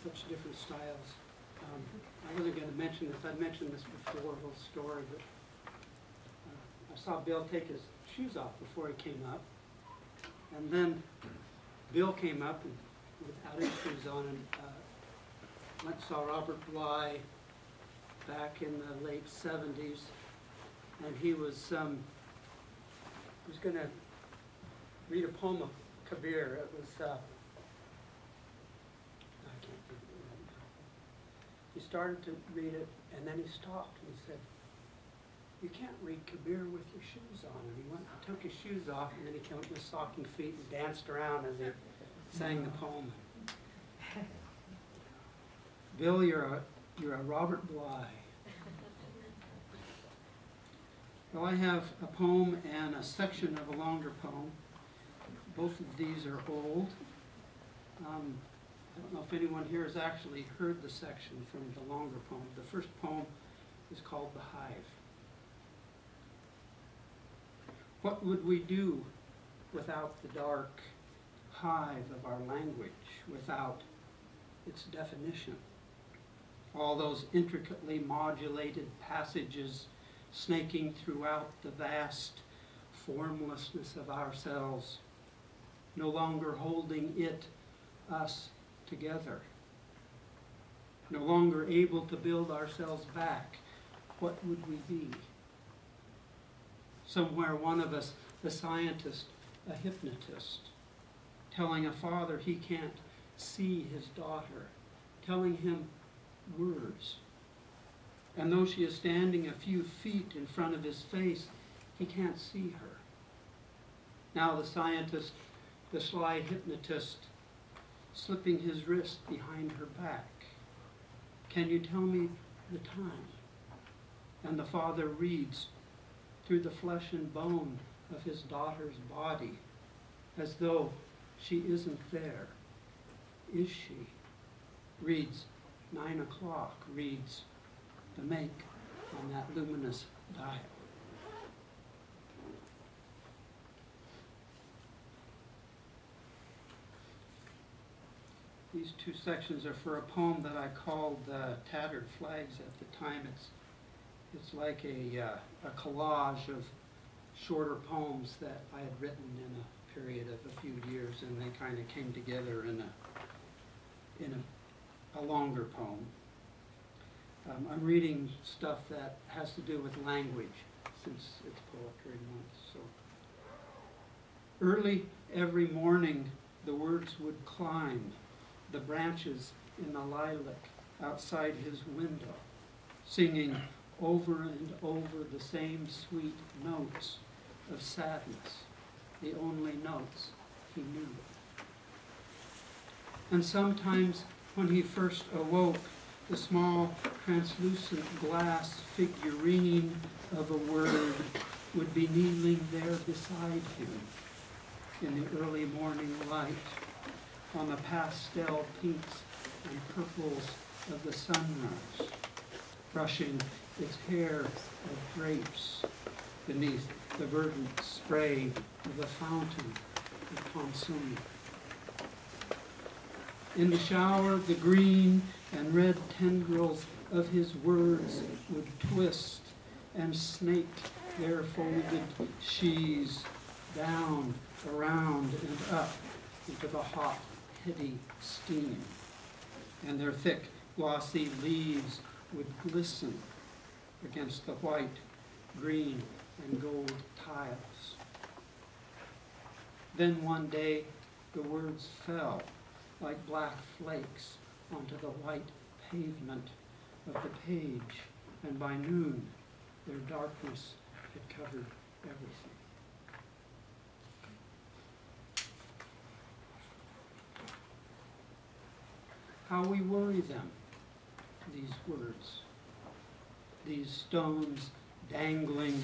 such different styles. I wasn't going to mention this. I'd mentioned this before, a little story, but I saw Bill take his shoes off before he came up. And then Bill came up and, without his shoes on, and went and saw Robert Bly back in the late 70s. And he was going to read a poem of Kabir. It was, I can't think of it right now. He started to read it, and then he stopped and he said, "You can't read Kabir with your shoes on." And he went and took his shoes off, and then he came up with stocking feet and danced around as he sang the poem. Bill, you're a Robert Bly. Well, I have a poem and a section of a longer poem. Both of these are old. I don't know if anyone here has actually heard the section from the longer poem. The first poem is called The Hive. What would we do without the dark hive of our language, without its definition? All those intricately modulated passages snaking throughout the vast formlessness of ourselves, no longer holding it, us, together, no longer able to build ourselves back. What would we be? Somewhere one of us, the scientist, a hypnotist, telling a father he can't see his daughter, telling him words. And though she is standing a few feet in front of his face, he can't see her. Now the scientist, the sly hypnotist, slipping his wrist behind her back. "Can you tell me the time?" And the father reads through the flesh and bone of his daughter's body, as though she isn't there. Is she? Reads 9 o'clock, reads the make on that luminous dial. These two sections are for a poem that I called Tattered Flags at the time. It's like a collage of shorter poems that I had written in a period of a few years, and they kind of came together in a longer poem. I'm reading stuff that has to do with language, since it's Poetry Month. So, early every morning, the words would climb the branches in the lilac outside his window, singing over and over the same sweet notes of sadness, the only notes he knew. And sometimes when he first awoke, the small translucent glass figurine of a word would be kneeling there beside him in the early morning light, on the pastel pinks and purples of the sunrise, brushing its hair of grapes beneath the verdant spray of the fountain of Consum. In the shower, the green and red tendrils of his words would twist and snake their folded sheaths down, around, and up into the hot, heady steam. And their thick, glossy leaves would glisten against the white, green, and gold tiles. Then one day, the words fell like black flakes onto the white pavement of the page, and by noon, their darkness had covered everything. How we worry them, these words, these stones dangling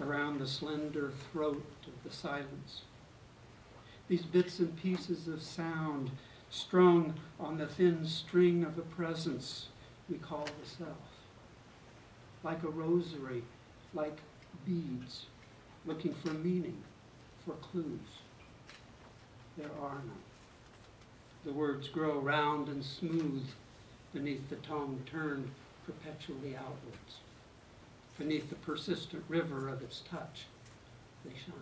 around the slender throat of the silence, these bits and pieces of sound strung on the thin string of a presence we call the self, like a rosary, like beads, looking for meaning, for clues. There are none. The words grow round and smooth beneath the tongue turned perpetually outwards. Beneath the persistent river of its touch, they shine.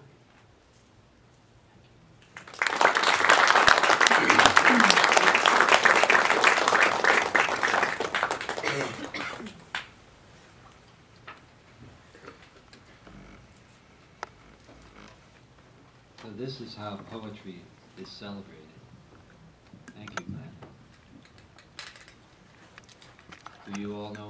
So this is how poetry is celebrated. Thank you, Glenn. Do you all know